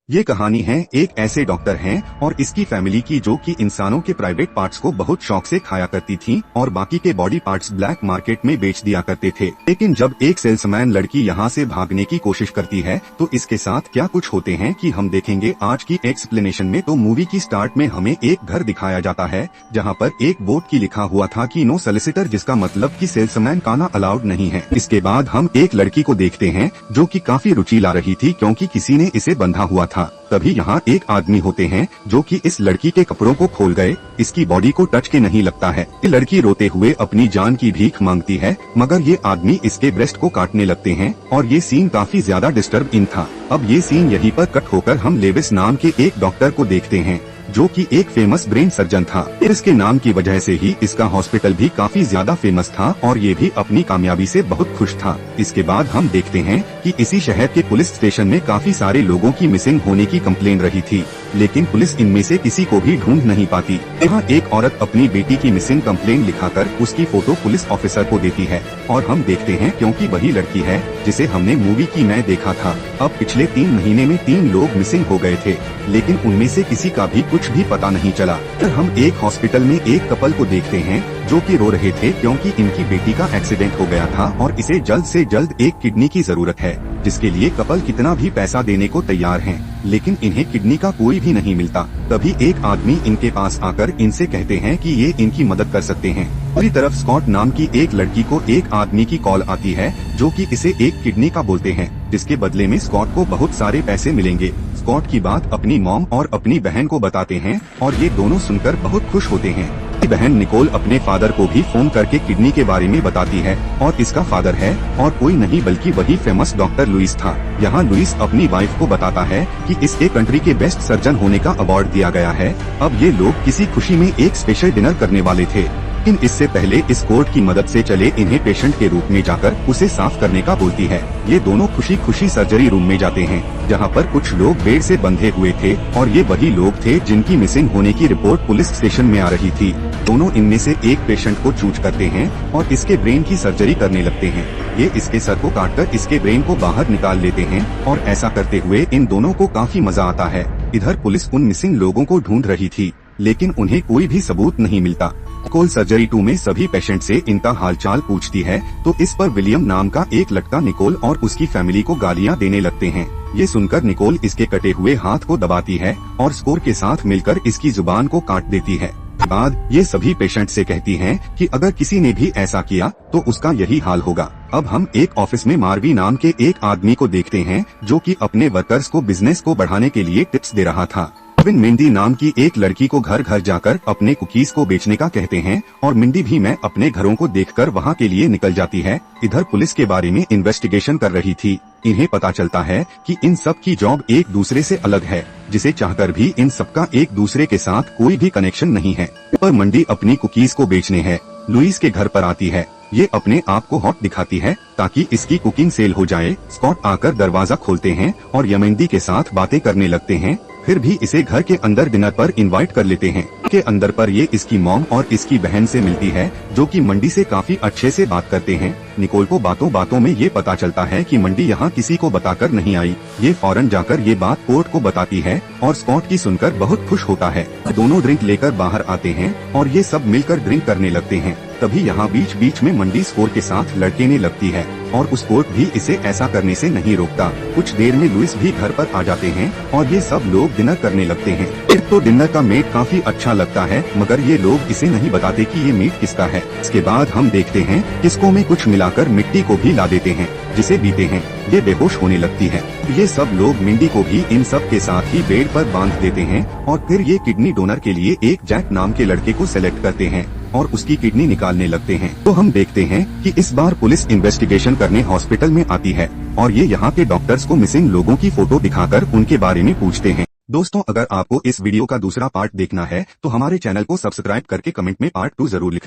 ये कहानी है एक ऐसे डॉक्टर हैं और इसकी फैमिली की जो कि इंसानों के प्राइवेट पार्ट्स को बहुत शौक से खाया करती थी और बाकी के बॉडी पार्ट्स ब्लैक मार्केट में बेच दिया करते थे। लेकिन जब एक सेल्समैन लड़की यहाँ से भागने की कोशिश करती है तो इसके साथ क्या कुछ होते हैं कि हम देखेंगे आज की एक्सप्लेनेशन में। तो मूवी की स्टार्ट में हमें एक घर दिखाया जाता है जहाँ पर एक बोर्ड की लिखा हुआ था कि नो सोलिसिटर, जिसका मतलब कि सेल्समैन खाना अलाउड नहीं है। इसके बाद हम एक लड़की को देखते हैं जो कि काफी रुचि ला रही थी क्योंकि किसी ने इसे बंधा हुआ था। तभी यहाँ एक आदमी होते हैं जो कि इस लड़की के कपड़ों को खोल गए, इसकी बॉडी को टच के नहीं लगता है। ये लड़की रोते हुए अपनी जान की भीख मांगती है मगर ये आदमी इसके ब्रेस्ट को काटने लगते हैं और ये सीन काफी ज्यादा डिस्टर्बिंग था। अब ये सीन यहीं पर कट होकर हम लेविस नाम के एक डॉक्टर को देखते हैं जो कि एक फेमस ब्रेन सर्जन था। इसके नाम की वजह से ही इसका हॉस्पिटल भी काफी ज्यादा फेमस था और ये भी अपनी कामयाबी से बहुत खुश था। इसके बाद हम देखते हैं कि इसी शहर के पुलिस स्टेशन में काफी सारे लोगों की मिसिंग होने की कंप्लेन रही थी, लेकिन पुलिस इनमें से किसी को भी ढूंढ नहीं पाती। यहाँ एक औरत अपनी बेटी की मिसिंग कंप्लेन लिखाकर उसकी फोटो पुलिस ऑफिसर को देती है और हम देखते हैं क्योंकि वही लड़की है जिसे हमने मूवी की में देखा था। अब पिछले 3 महीने में 3 लोग मिसिंग हो गए थे, लेकिन उनमें से किसी का भी कुछ भी पता नहीं चला। फिर हम एक हॉस्पिटल में एक कपल को देखते हैं जो कि रो रहे थे क्योंकि इनकी बेटी का एक्सीडेंट हो गया था और इसे जल्द से जल्द एक किडनी की जरूरत है, जिसके लिए कपल कितना भी पैसा देने को तैयार हैं, लेकिन इन्हें किडनी का कोई भी नहीं मिलता। तभी एक आदमी इनके पास आकर इनसे कहते हैं कि ये इनकी मदद कर सकते हैं। दूसरी तरफ स्कॉट नाम की एक लड़की को एक आदमी की कॉल आती है जो कि इसे एक किडनी का बोलते हैं, जिसके बदले में स्कॉट को बहुत सारे पैसे मिलेंगे। स्कॉट की बात अपनी मॉम और अपनी बहन को बताते हैं और ये दोनों सुनकर बहुत खुश होते हैं। बहन निकोल अपने फादर को भी फोन करके किडनी के बारे में बताती है और इसका फादर है और कोई नहीं बल्कि वही फेमस डॉक्टर लुइस था। यहाँ लुइस अपनी वाइफ को बताता है कि इसे कंट्री के बेस्ट सर्जन होने का अवार्ड दिया गया है। अब ये लोग किसी खुशी में एक स्पेशल डिनर करने वाले थे, लेकिन इससे पहले इस कोर्ट की मदद से चले इन्हें पेशेंट के रूप में जाकर उसे साफ करने का बोलती है। ये दोनों खुशी खुशी सर्जरी रूम में जाते हैं जहां पर कुछ लोग बेड से बंधे हुए थे और ये वही लोग थे जिनकी मिसिंग होने की रिपोर्ट पुलिस स्टेशन में आ रही थी। दोनों इनमें से एक पेशेंट को चूज करते हैं और इसके ब्रेन की सर्जरी करने लगते हैं। ये इसके सर को काटकर इसके ब्रेन को बाहर निकाल लेते हैं और ऐसा करते हुए इन दोनों को काफी मजा आता है। इधर पुलिस उन मिसिंग लोगों को ढूंढ रही थी, लेकिन उन्हें कोई भी सबूत नहीं मिलता। निकोल सर्जरी 2 में सभी पेशेंट से इनका हालचाल पूछती है तो इस पर विलियम नाम का एक लड़का निकोल और उसकी फैमिली को गालियां देने लगते हैं। ये सुनकर निकोल इसके कटे हुए हाथ को दबाती है और स्कोर के साथ मिलकर इसकी जुबान को काट देती है। बाद ये सभी पेशेंट से कहती हैं कि अगर किसी ने भी ऐसा किया तो उसका यही हाल होगा। अब हम एक ऑफिस में मार्वी नाम के एक आदमी को देखते हैं जो कि अपने वर्कर्स को बिजनेस को बढ़ाने के लिए टिप्स दे रहा था। मिंडी नाम की एक लड़की को घर घर जाकर अपने कुकीज को बेचने का कहते हैं और मिंडी भी मैं अपने घरों को देखकर वहां के लिए निकल जाती है। इधर पुलिस के बारे में इन्वेस्टिगेशन कर रही थी। इन्हें पता चलता है कि इन सब की जॉब एक दूसरे से अलग है, जिसे चाहकर भी इन सबका एक दूसरे के साथ कोई भी कनेक्शन नहीं है। पर मंडी अपनी कुकीज को बेचने है लुइस के घर पर आती है। ये अपने आप को हॉट दिखाती है ताकि इसकी कुकिंग सेल हो जाए। स्कॉट आकर दरवाजा खोलते हैं और यमेंडी के साथ बातें करने लगते हैं, फिर भी इसे घर के अंदर डिनर पर इनवाइट कर लेते हैं। के अंदर पर ये इसकी मॉम और इसकी बहन से मिलती है जो कि मंडी से काफी अच्छे से बात करते हैं। निकोल को बातों बातों में ये पता चलता है कि मंडी यहाँ किसी को बताकर नहीं आई। ये फौरन जाकर ये बात कोर्ट को बताती है और स्कॉट की सुनकर बहुत खुश होता है। दोनों ड्रिंक लेकर बाहर आते हैं और ये सब मिलकर ड्रिंक करने लगते हैं। तभी यहाँ बीच बीच में मंडी स्कोर के साथ लड़केने लगती है और उस कोर्ट भी इसे ऐसा करने से नहीं रोकता। कुछ देर में लुइस भी घर पर आ जाते हैं और ये सब लोग डिनर करने लगते हैं। फिर तो डिनर का मीट काफी अच्छा लगता है मगर ये लोग इसे नहीं बताते कि ये मीट किसका है। इसके बाद हम देखते हैं किसको में कुछ मिलाकर मिट्टी को भी ला देते हैं जिसे पीते हैं। ये बेहोश होने लगती है। ये सब लोग मिंडी को भी इन सब के साथ ही बेड पर बांध देते हैं और फिर ये किडनी डोनर के लिए एक जैक नाम के लड़के को सेलेक्ट करते हैं और उसकी किडनी निकालने लगते हैं। तो हम देखते हैं कि इस बार पुलिस इन्वेस्टिगेशन करने हॉस्पिटल में आती है और ये यहाँ के डॉक्टर्स को मिसिंग लोगों की फोटो दिखाकर उनके बारे में पूछते हैं। दोस्तों, अगर आपको इस वीडियो का दूसरा पार्ट देखना है तो हमारे चैनल को सब्सक्राइब करके कमेंट में पार्ट 2 जरूर लिखना।